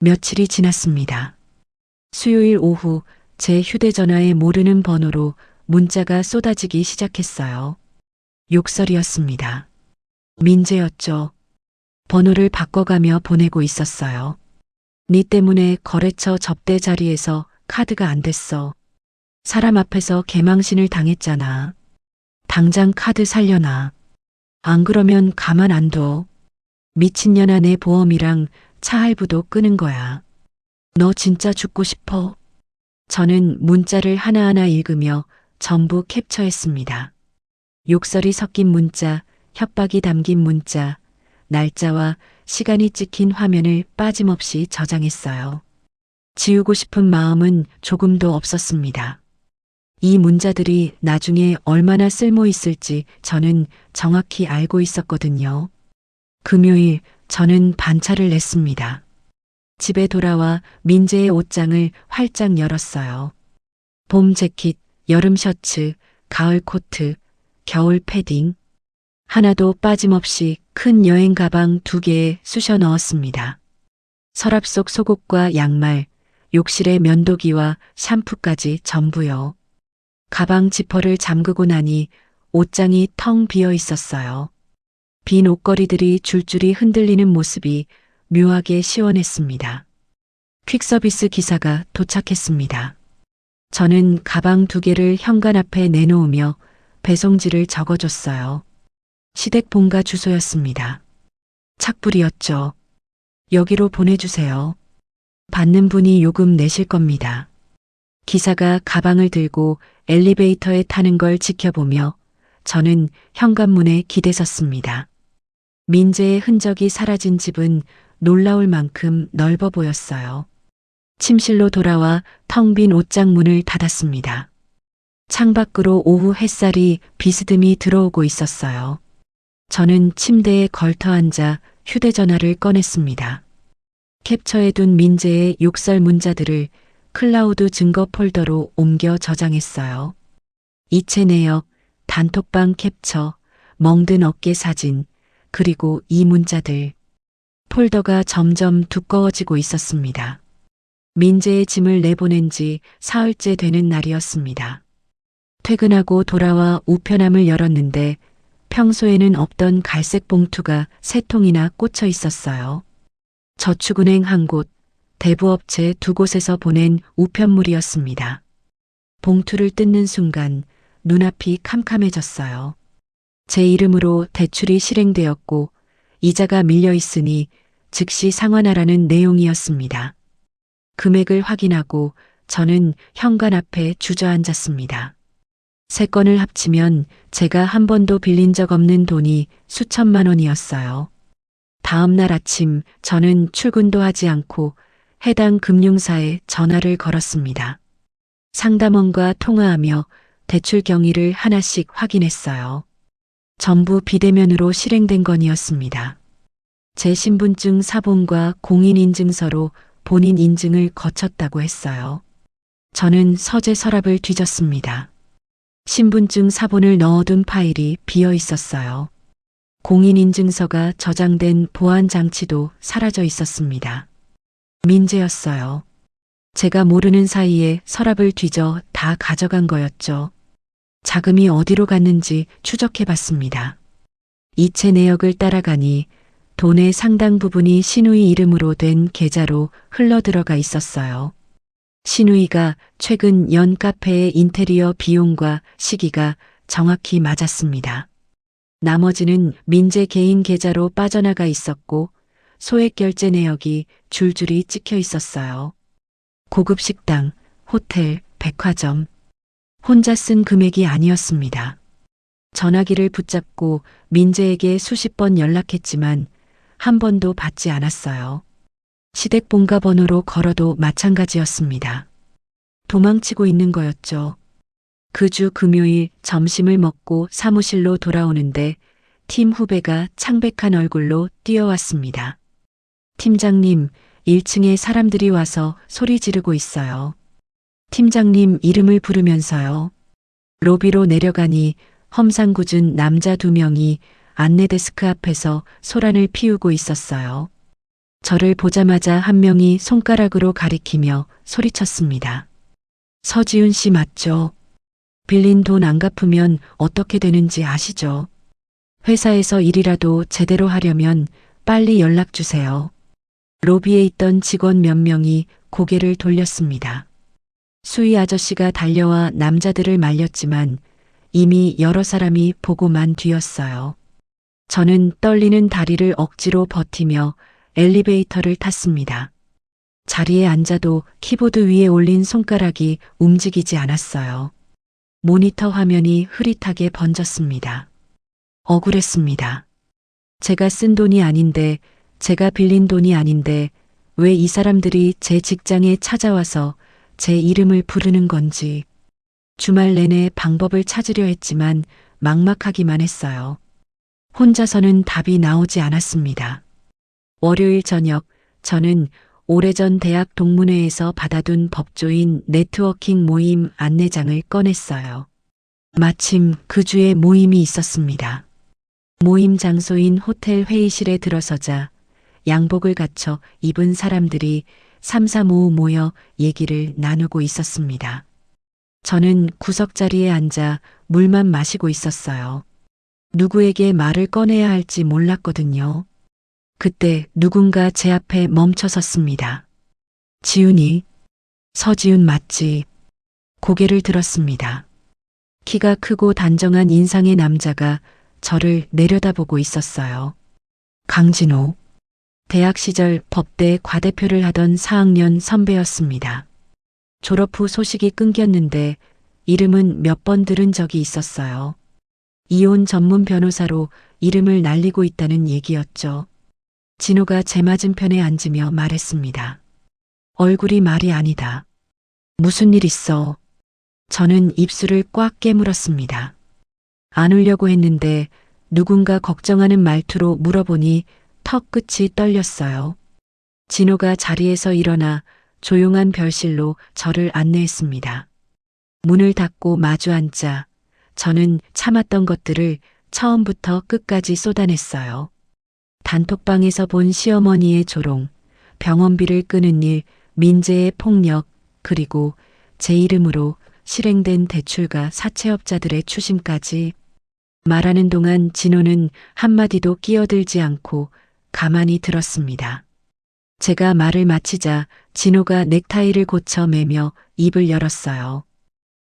며칠이 지났습니다. 수요일 오후 제 휴대전화에 모르는 번호로 문자가 쏟아지기 시작했어요. 욕설이었습니다. 민재였죠. 번호를 바꿔가며 보내고 있었어요. 네 때문에 거래처 접대 자리에서 카드가 안 됐어. 사람 앞에서 개망신을 당했잖아. 당장 카드 살려놔. 안 그러면 가만 안 둬. 미친년아, 내 보험이랑 차 할부도 끄는 거야. 너 진짜 죽고 싶어? 저는 문자를 하나하나 읽으며 전부 캡처했습니다. 욕설이 섞인 문자, 협박이 담긴 문자, 날짜와 시간이 찍힌 화면을 빠짐없이 저장했어요. 지우고 싶은 마음은 조금도 없었습니다. 이 문자들이 나중에 얼마나 쓸모 있을지 저는 정확히 알고 있었거든요. 금요일 저는 반차를 냈습니다. 집에 돌아와 민재의 옷장을 활짝 열었어요. 봄 재킷, 여름 셔츠, 가을 코트, 겨울 패딩. 하나도 빠짐없이 큰 여행 가방 2개에 쑤셔 넣었습니다. 서랍 속 속옷과 양말, 욕실의 면도기와 샴푸까지 전부요. 가방 지퍼를 잠그고 나니 옷장이 텅 비어 있었어요. 빈 옷걸이들이 줄줄이 흔들리는 모습이 묘하게 시원했습니다. 퀵서비스 기사가 도착했습니다. 저는 가방 2개를 현관 앞에 내놓으며 배송지를 적어줬어요. 시댁 본가 주소였습니다. 착불이었죠. 여기로 보내주세요. 받는 분이 요금 내실 겁니다. 기사가 가방을 들고 엘리베이터에 타는 걸 지켜보며 저는 현관문에 기대섰습니다. 민재의 흔적이 사라진 집은 놀라울 만큼 넓어 보였어요. 침실로 돌아와 텅 빈 옷장 문을 닫았습니다. 창밖으로 오후 햇살이 비스듬히 들어오고 있었어요. 저는 침대에 걸터 앉아 휴대전화를 꺼냈습니다. 캡처해둔 민재의 욕설 문자들을 클라우드 증거 폴더로 옮겨 저장했어요. 이체 내역, 단톡방 캡처, 멍든 어깨 사진, 그리고 이 문자들. 폴더가 점점 두꺼워지고 있었습니다. 민재의 짐을 내보낸 지 사흘째 되는 날이었습니다. 퇴근하고 돌아와 우편함을 열었는데 평소에는 없던 갈색 봉투가 3통이나 꽂혀 있었어요. 저축은행 1곳, 대부업체 2곳에서 보낸 우편물이었습니다. 봉투를 뜯는 순간 눈앞이 캄캄해졌어요. 제 이름으로 대출이 실행되었고 이자가 밀려 있으니 즉시 상환하라는 내용이었습니다. 금액을 확인하고 저는 현관 앞에 주저앉았습니다. 3건을 합치면 제가 한 번도 빌린 적 없는 돈이 수천만 원이었어요. 다음 날 아침 저는 출근도 하지 않고 해당 금융사에 전화를 걸었습니다. 상담원과 통화하며 대출 경위를 하나씩 확인했어요. 전부 비대면으로 실행된 건이었습니다. 제 신분증 사본과 공인인증서로 본인 인증을 거쳤다고 했어요. 저는 서재 서랍을 뒤졌습니다. 신분증 사본을 넣어둔 파일이 비어 있었어요. 공인인증서가 저장된 보안 장치도 사라져 있었습니다. 민재였어요. 제가 모르는 사이에 서랍을 뒤져 다 가져간 거였죠. 자금이 어디로 갔는지 추적해 봤습니다. 이체 내역을 따라가니 돈의 상당 부분이 신우이 이름으로 된 계좌로 흘러들어가 있었어요. 신우이가 최근 연 카페의 인테리어 비용과 시기가 정확히 맞았습니다. 나머지는 민재 개인 계좌로 빠져나가 있었고 소액 결제 내역이 줄줄이 찍혀 있었어요. 고급 식당, 호텔, 백화점. 혼자 쓴 금액이 아니었습니다. 전화기를 붙잡고 민재에게 수십 번 연락했지만 한 번도 받지 않았어요. 시댁 본가 번호로 걸어도 마찬가지였습니다. 도망치고 있는 거였죠. 그 주 금요일 점심을 먹고 사무실로 돌아오는데 팀 후배가 창백한 얼굴로 뛰어왔습니다. 팀장님, 1층에 사람들이 와서 소리 지르고 있어요. 팀장님 이름을 부르면서요. 로비로 내려가니 험상궂은 남자 2명이 안내데스크 앞에서 소란을 피우고 있었어요. 저를 보자마자 한 명이 손가락으로 가리키며 소리쳤습니다. 서지훈 씨 맞죠? 빌린 돈 안 갚으면 어떻게 되는지 아시죠? 회사에서 일이라도 제대로 하려면 빨리 연락 주세요. 로비에 있던 직원 몇 명이 고개를 돌렸습니다. 수희 아저씨가 달려와 남자들을 말렸지만 이미 여러 사람이 보고만 뒤였어요. 저는 떨리는 다리를 억지로 버티며 엘리베이터를 탔습니다. 자리에 앉아도 키보드 위에 올린 손가락이 움직이지 않았어요. 모니터 화면이 흐릿하게 번졌습니다. 억울했습니다. 제가 쓴 돈이 아닌데, 제가 빌린 돈이 아닌데 왜 이 사람들이 제 직장에 찾아와서 제 이름을 부르는 건지. 주말 내내 방법을 찾으려 했지만 막막하기만 했어요. 혼자서는 답이 나오지 않았습니다. 월요일 저녁 저는 오래전 대학 동문회에서 받아둔 법조인 네트워킹 모임 안내장을 꺼냈어요. 마침 그 주에 모임이 있었습니다. 모임 장소인 호텔 회의실에 들어서자 양복을 갖춰 입은 사람들이 삼삼오오 모여 얘기를 나누고 있었습니다. 저는 구석자리에 앉아 물만 마시고 있었어요. 누구에게 말을 꺼내야 할지 몰랐거든요. 그때 누군가 제 앞에 멈춰 섰습니다. 지훈이, 서지훈 맞지? 고개를 들었습니다. 키가 크고 단정한 인상의 남자가 저를 내려다보고 있었어요. 강진호. 대학 시절 법대 과대표를 하던 4학년 선배였습니다. 졸업 후 소식이 끊겼는데 이름은 몇 번 들은 적이 있었어요. 이혼 전문 변호사로 이름을 날리고 있다는 얘기였죠. 진호가 제 맞은편에 앉으며 말했습니다. 얼굴이 말이 아니다. 무슨 일 있어? 저는 입술을 꽉 깨물었습니다. 안 울려고 했는데 누군가 걱정하는 말투로 물어보니 턱 끝이 떨렸어요. 진호가 자리에서 일어나 조용한 별실로 저를 안내했습니다. 문을 닫고 마주 앉자 저는 참았던 것들을 처음부터 끝까지 쏟아냈어요. 단톡방에서 본 시어머니의 조롱, 병원비를 끄는 일, 민재의 폭력, 그리고 제 이름으로 실행된 대출과 사채업자들의 추심까지 말하는 동안 진호는 한마디도 끼어들지 않고 가만히 들었습니다. 제가 말을 마치자 진호가 넥타이를 고쳐 매며 입을 열었어요.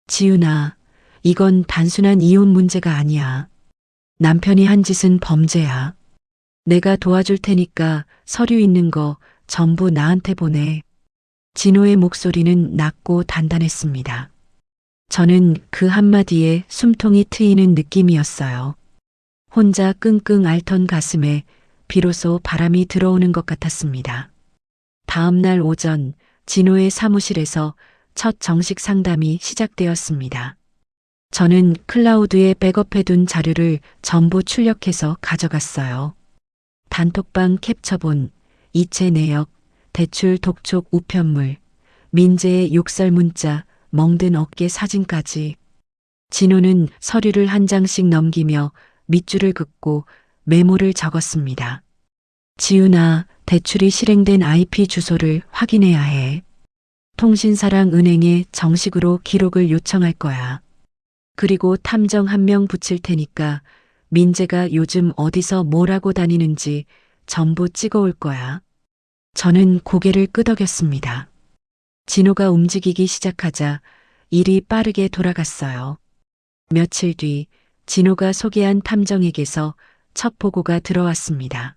지훈아, 이건 단순한 이혼 문제가 아니야. 남편이 한 짓은 범죄야. 내가 도와줄 테니까 서류 있는 거 전부 나한테 보내. 진호의 목소리는 낮고 단단했습니다. 저는 그 한마디에 숨통이 트이는 느낌이었어요. 혼자 끙끙 앓던 가슴에 비로소 바람이 들어오는 것 같았습니다. 다음 날 오전 진호의 사무실에서 첫 정식 상담이 시작되었습니다. 저는 클라우드에 백업해둔 자료를 전부 출력해서 가져갔어요. 단톡방 캡처본, 이체 내역, 대출 독촉 우편물, 민재의 욕설 문자, 멍든 어깨 사진까지. 진호는 서류를 한 장씩 넘기며 밑줄을 긋고 메모를 적었습니다. 지훈아, 대출이 실행된 IP 주소를 확인해야 해. 통신사랑 은행에 정식으로 기록을 요청할 거야. 그리고 탐정 한 명 붙일 테니까 민재가 요즘 어디서 뭘 하고 다니는지 전부 찍어올 거야. 저는 고개를 끄덕였습니다. 진호가 움직이기 시작하자 일이 빠르게 돌아갔어요. 며칠 뒤 진호가 소개한 탐정에게서 첫 보고가 들어왔습니다.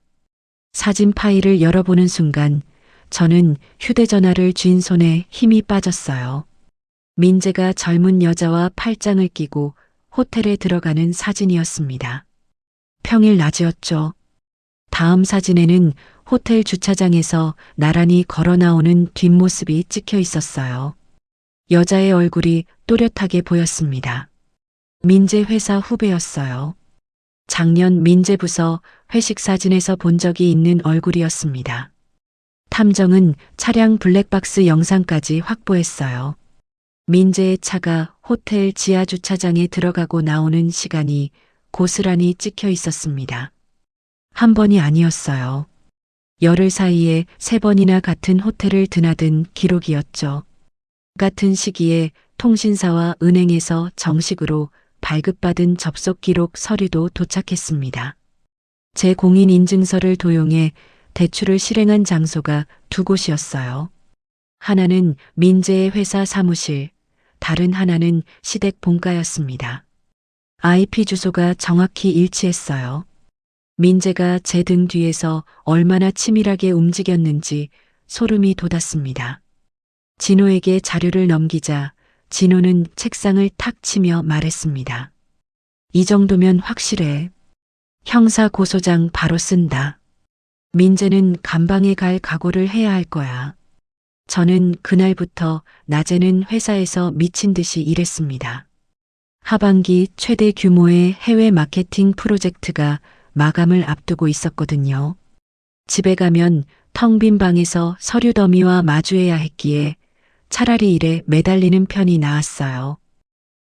사진 파일을 열어보는 순간 저는 휴대전화를 쥔 손에 힘이 빠졌어요. 민재가 젊은 여자와 팔짱을 끼고 호텔에 들어가는 사진이었습니다. 평일 낮이었죠. 다음 사진에는 호텔 주차장에서 나란히 걸어 나오는 뒷모습이 찍혀 있었어요. 여자의 얼굴이 또렷하게 보였습니다. 민재 회사 후배였어요. 작년 민재 부서 회식 사진에서 본 적이 있는 얼굴이었습니다. 탐정은 차량 블랙박스 영상까지 확보했어요. 민재의 차가 호텔 지하 주차장에 들어가고 나오는 시간이 고스란히 찍혀 있었습니다. 한 번이 아니었어요. 열흘 사이에 3번이나 같은 호텔을 드나든 기록이었죠. 같은 시기에 통신사와 은행에서 정식으로 발급받은 접속 기록 서류도 도착했습니다. 제 공인인증서를 도용해 대출을 실행한 장소가 2곳이었어요. 하나는 민재의 회사 사무실, 다른 하나는 시댁 본가였습니다. IP 주소가 정확히 일치했어요. 민재가 제 등 뒤에서 얼마나 치밀하게 움직였는지 소름이 돋았습니다. 진호에게 자료를 넘기자 진호는 책상을 탁 치며 말했습니다. 이 정도면 확실해. 형사 고소장 바로 쓴다. 민재는 감방에 갈 각오를 해야 할 거야. 저는 그날부터 낮에는 회사에서 미친 듯이 일했습니다. 하반기 최대 규모의 해외 마케팅 프로젝트가 마감을 앞두고 있었거든요. 집에 가면 텅 빈 방에서 서류 더미와 마주해야 했기에 차라리 일에 매달리는 편이 나았어요.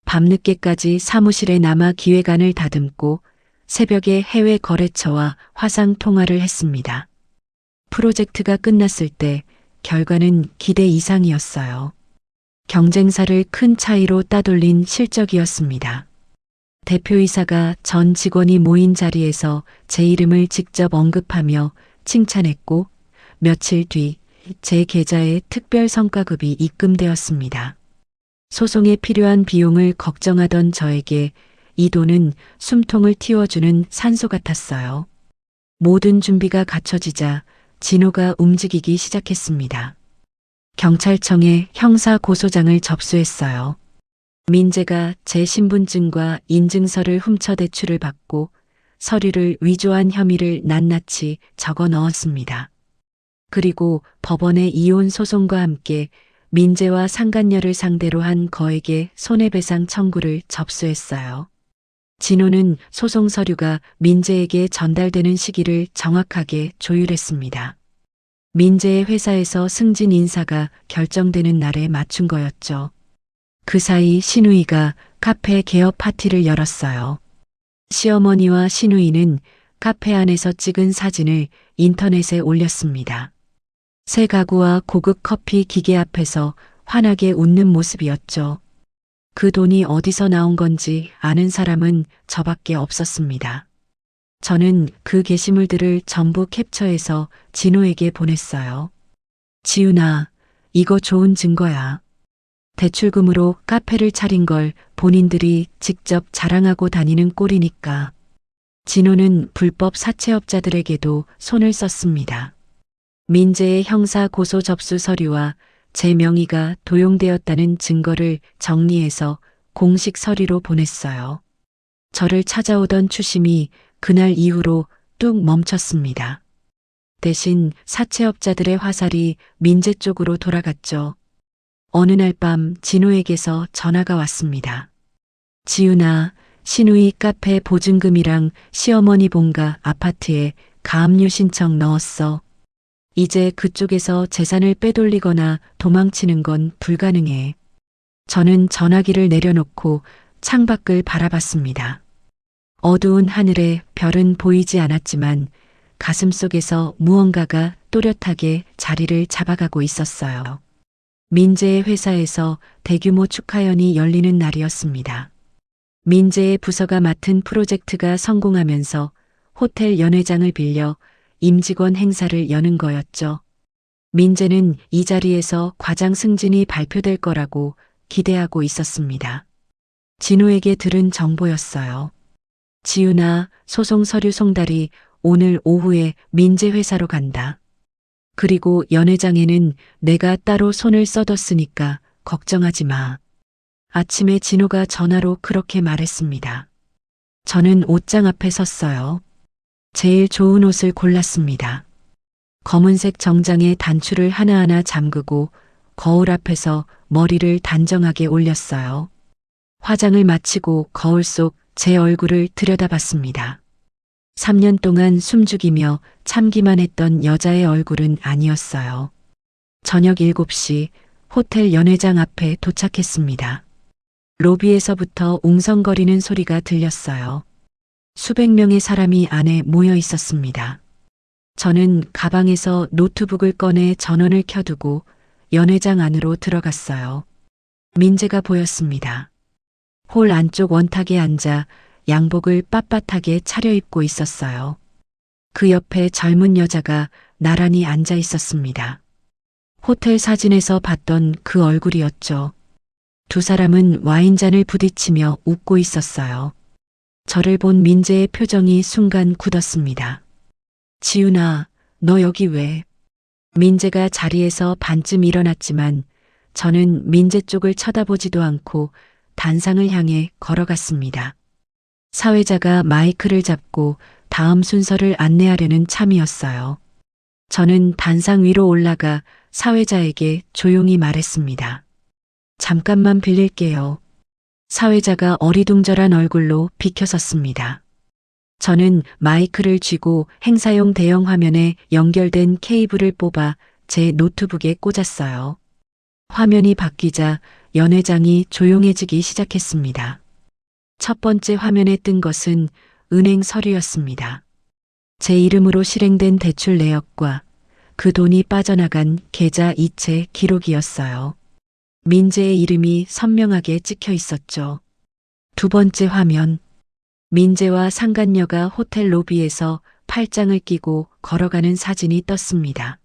밤늦게까지 사무실에 남아 기획안을 다듬고 새벽에 해외 거래처와 화상 통화를 했습니다. 프로젝트가 끝났을 때 결과는 기대 이상이었어요. 경쟁사를 큰 차이로 따돌린 실적이었습니다. 대표이사가 전 직원이 모인 자리에서 제 이름을 직접 언급하며 칭찬했고 며칠 뒤 제 계좌에 특별 성과급이 입금되었습니다. 소송에 필요한 비용을 걱정하던 저에게 이 돈은 숨통을 틔워주는 산소 같았어요. 모든 준비가 갖춰지자 진호가 움직이기 시작했습니다. 경찰청에 형사 고소장을 접수했어요. 민재가 제 신분증과 인증서를 훔쳐 대출을 받고 서류를 위조한 혐의를 낱낱이 적어 넣었습니다. 그리고 법원의 이혼 소송과 함께 민재와 상간녀를 상대로 한 거액의 손해배상 청구를 접수했어요. 진호는 소송 서류가 민재에게 전달되는 시기를 정확하게 조율했습니다. 민재의 회사에서 승진 인사가 결정되는 날에 맞춘 거였죠. 그 사이 신우이가 카페 개업 파티를 열었어요. 시어머니와 신우이는 카페 안에서 찍은 사진을 인터넷에 올렸습니다. 새 가구와 고급 커피 기계 앞에서 환하게 웃는 모습이었죠. 그 돈이 어디서 나온 건지 아는 사람은 저밖에 없었습니다. 저는 그 게시물들을 전부 캡처해서 진호에게 보냈어요. 지훈아, 이거 좋은 증거야. 대출금으로 카페를 차린 걸 본인들이 직접 자랑하고 다니는 꼴이니까. 진호는 불법 사채업자들에게도 손을 썼습니다. 민재의 형사 고소 접수 서류와 제 명의가 도용되었다는 증거를 정리해서 공식 서류로 보냈어요. 저를 찾아오던 추심이 그날 이후로 뚝 멈췄습니다. 대신 사채업자들의 화살이 민재 쪽으로 돌아갔죠. 어느 날 밤 진호에게서 전화가 왔습니다. 지훈아, 신우이 카페 보증금이랑 시어머니 본가 아파트에 가압류 신청 넣었어. 이제 그쪽에서 재산을 빼돌리거나 도망치는 건 불가능해. 저는 전화기를 내려놓고 창밖을 바라봤습니다. 어두운 하늘에 별은 보이지 않았지만 가슴속에서 무언가가 또렷하게 자리를 잡아가고 있었어요. 민재의 회사에서 대규모 축하연이 열리는 날이었습니다. 민재의 부서가 맡은 프로젝트가 성공하면서 호텔 연회장을 빌려 임직원 행사를 여는 거였죠. 민재는 이 자리에서 과장 승진이 발표될 거라고 기대하고 있었습니다. 진호에게 들은 정보였어요. 지훈아, 소송 서류 송달이 오늘 오후에 민재 회사로 간다. 그리고 연회장에는 내가 따로 손을 써뒀으니까 걱정하지 마. 아침에 진호가 전화로 그렇게 말했습니다. 저는 옷장 앞에 섰어요. 제일 좋은 옷을 골랐습니다. 검은색 정장에 단추를 하나하나 잠그고 거울 앞에서 머리를 단정하게 올렸어요. 화장을 마치고 거울 속 제 얼굴을 들여다봤습니다. 3년 동안 숨죽이며 참기만 했던 여자의 얼굴은 아니었어요. 저녁 7시 호텔 연회장 앞에 도착했습니다. 로비에서부터 웅성거리는 소리가 들렸어요. 수백 명의 사람이 안에 모여 있었습니다. 저는 가방에서 노트북을 꺼내 전원을 켜두고 연회장 안으로 들어갔어요. 민재가 보였습니다. 홀 안쪽 원탁에 앉아 양복을 빳빳하게 차려입고 있었어요. 그 옆에 젊은 여자가 나란히 앉아 있었습니다. 호텔 사진에서 봤던 그 얼굴이었죠. 두 사람은 와인잔을 부딪히며 웃고 있었어요. 저를 본 민재의 표정이 순간 굳었습니다. 지훈아, 너 여기 왜? 민재가 자리에서 반쯤 일어났지만 저는 민재 쪽을 쳐다보지도 않고 단상을 향해 걸어갔습니다. 사회자가 마이크를 잡고 다음 순서를 안내하려는 참이었어요. 저는 단상 위로 올라가 사회자에게 조용히 말했습니다. 잠깐만 빌릴게요. 사회자가 어리둥절한 얼굴로 비켜섰습니다. 저는 마이크를 쥐고 행사용 대형 화면에 연결된 케이블을 뽑아 제 노트북에 꽂았어요. 화면이 바뀌자 연회장이 조용해지기 시작했습니다. 첫 번째 화면에 뜬 것은 은행 서류였습니다. 제 이름으로 실행된 대출 내역과 그 돈이 빠져나간 계좌 이체 기록이었어요. 민재의 이름이 선명하게 찍혀 있었죠. 두 번째 화면, 민재와 상간녀가 호텔 로비에서 팔짱을 끼고 걸어가는 사진이 떴습니다.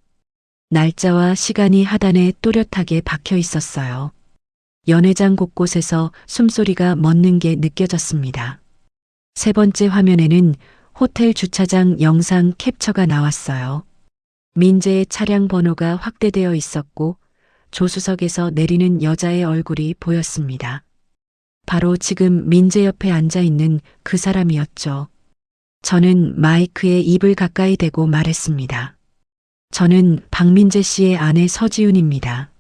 날짜와 시간이 하단에 또렷하게 박혀 있었어요. 연회장 곳곳에서 숨소리가 멎는 게 느껴졌습니다. 세 번째 화면에는 호텔 주차장 영상 캡처가 나왔어요. 민재의 차량 번호가 확대되어 있었고 조수석에서 내리는 여자의 얼굴이 보였습니다. 바로 지금 민재 옆에 앉아 있는 그 사람이었죠. 저는 마이크에 입을 가까이 대고 말했습니다. 저는 박민재 씨의 아내 서지훈입니다.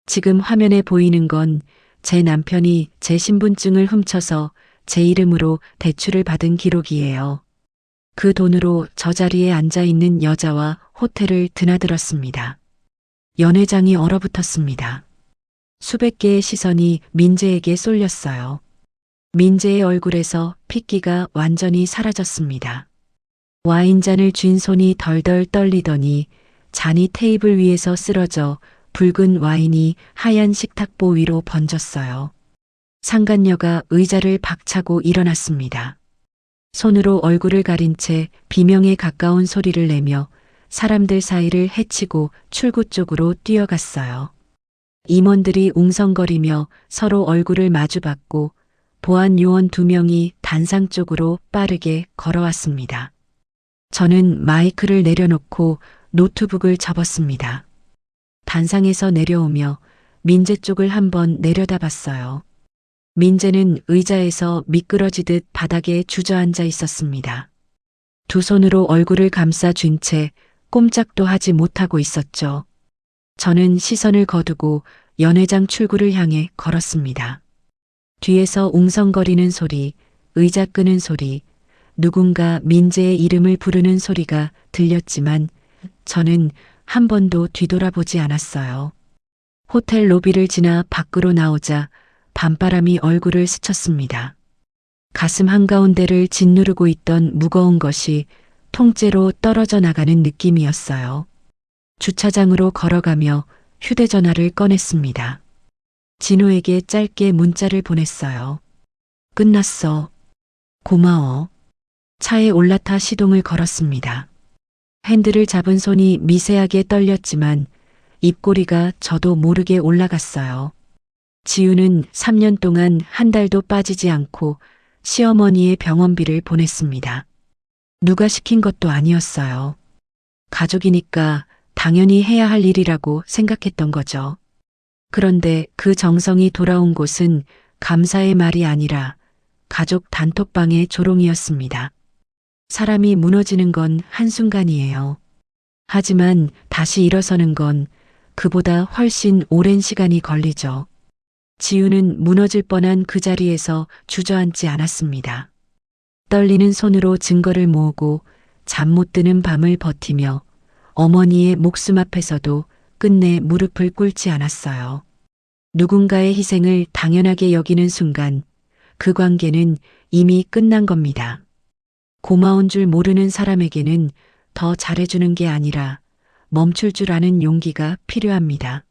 지금 화면에 보이는 건 제 남편이 제 신분증을 훔쳐서 제 이름으로 대출을 받은 기록이에요. 그 돈으로 저 자리에 앉아 있는 여자와 호텔을 드나들었습니다. 연회장이 얼어붙었습니다. 수백 개의 시선이 민재에게 쏠렸어요. 민재의 얼굴에서 핏기가 완전히 사라졌습니다. 와인잔을 쥔 손이 덜덜 떨리더니 잔이 테이블 위에서 쓰러져 붉은 와인이 하얀 식탁보 위로 번졌어요. 상간녀가 의자를 박차고 일어났습니다. 손으로 얼굴을 가린 채 비명에 가까운 소리를 내며 사람들 사이를 헤치고 출구 쪽으로 뛰어갔어요. 임원들이 웅성거리며 서로 얼굴을 마주봤고 보안 요원 2명이 단상 쪽으로 빠르게 걸어왔습니다. 저는 마이크를 내려놓고 노트북을 접었습니다. 단상에서 내려오며 민재 쪽을 한번 내려다봤어요. 민재는 의자에서 미끄러지듯 바닥에 주저앉아 있었습니다. 두 손으로 얼굴을 감싸 쥔 채 꼼짝도 하지 못하고 있었죠. 저는 시선을 거두고 연회장 출구를 향해 걸었습니다. 뒤에서 웅성거리는 소리, 의자 끄는 소리, 누군가 민재의 이름을 부르는 소리가 들렸지만 저는 한 번도 뒤돌아보지 않았어요. 호텔 로비를 지나 밖으로 나오자 밤바람이 얼굴을 스쳤습니다. 가슴 한가운데를 짓누르고 있던 무거운 것이 통째로 떨어져 나가는 느낌이었어요. 주차장으로 걸어가며 휴대전화를 꺼냈습니다. 진호에게 짧게 문자를 보냈어요. 끝났어. 고마워. 차에 올라타 시동을 걸었습니다. 핸들을 잡은 손이 미세하게 떨렸지만 입꼬리가 저도 모르게 올라갔어요. 지우는 3년 동안 한 달도 빠지지 않고 시어머니의 병원비를 보냈습니다. 누가 시킨 것도 아니었어요. 가족이니까 당연히 해야 할 일이라고 생각했던 거죠. 그런데 그 정성이 돌아온 곳은 감사의 말이 아니라 가족 단톡방의 조롱이었습니다. 사람이 무너지는 건 한순간이에요. 하지만 다시 일어서는 건 그보다 훨씬 오랜 시간이 걸리죠. 지우는 무너질 뻔한 그 자리에서 주저앉지 않았습니다. 떨리는 손으로 증거를 모으고 잠 못 드는 밤을 버티며 어머니의 목숨 앞에서도 끝내 무릎을 꿇지 않았어요. 누군가의 희생을 당연하게 여기는 순간 그 관계는 이미 끝난 겁니다. 고마운 줄 모르는 사람에게는 더 잘해주는 게 아니라 멈출 줄 아는 용기가 필요합니다.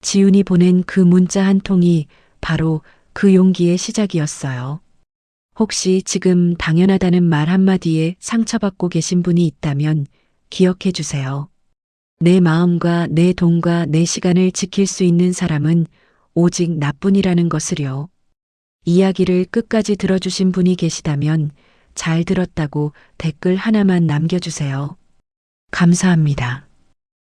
지훈이 보낸 그 문자 한 통이 바로 그 용기의 시작이었어요. 혹시 지금 당연하다는 말 한마디에 상처받고 계신 분이 있다면 기억해 주세요. 내 마음과 내 돈과 내 시간을 지킬 수 있는 사람은 오직 나뿐이라는 것을요. 이야기를 끝까지 들어주신 분이 계시다면 잘 들었다고 댓글 하나만 남겨주세요. 감사합니다.